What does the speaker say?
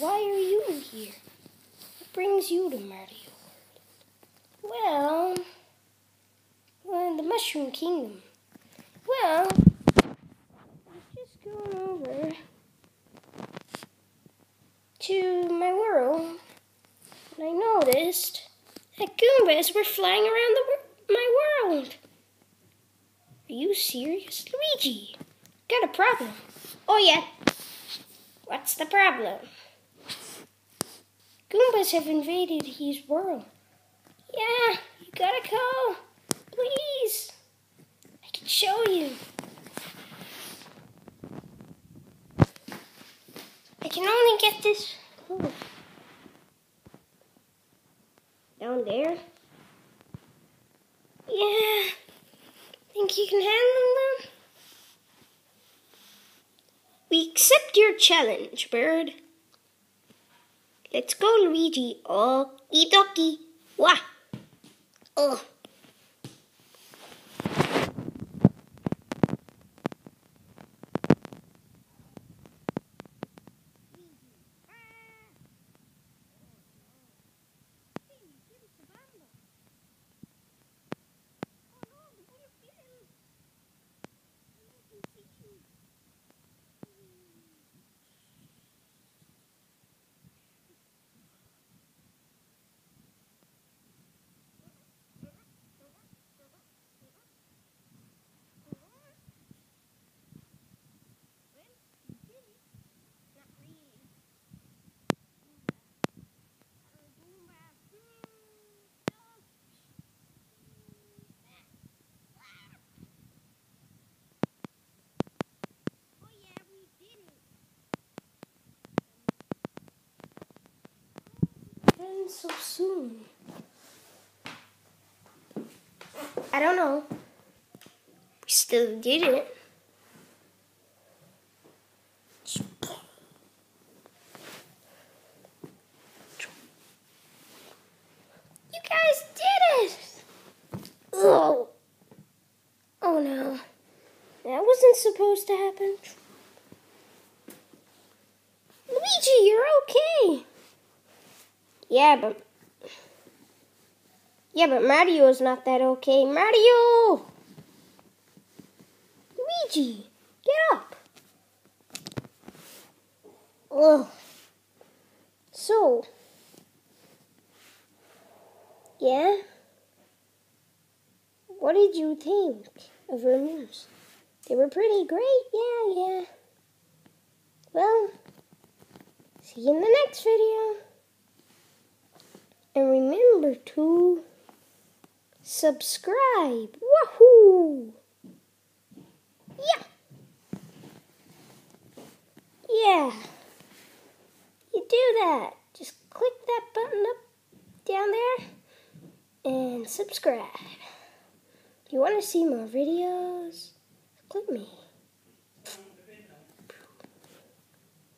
why are you here? What brings you to Mario World? Well, the Mushroom Kingdom. Well, I'm just going over to my world, and I noticed that Goombas were flying around my world. Are you serious, Luigi? Got a problem. Oh yeah. What's the problem? Goombas have invaded his world. Yeah, you gotta go. Please. I can show you. I can only get this close. Down there? Yeah. Think you can handle them? We accept your challenge, bird. Let's go, Luigi. Okie dokie. Wah. Oh. So soon. I don't know. We still did it. You guys did it! Oh. Oh no. That wasn't supposed to happen. Luigi, you're okay. Yeah, but Mario's not that okay. Mario! Luigi, get up. Ugh. So, yeah? What did you think of our moves? They were pretty great, yeah. Well, see you in the next video. And remember to subscribe. Woohoo! Yeah. Yeah. You do that. Just click that button up down there and subscribe. If you want to see more videos, click me.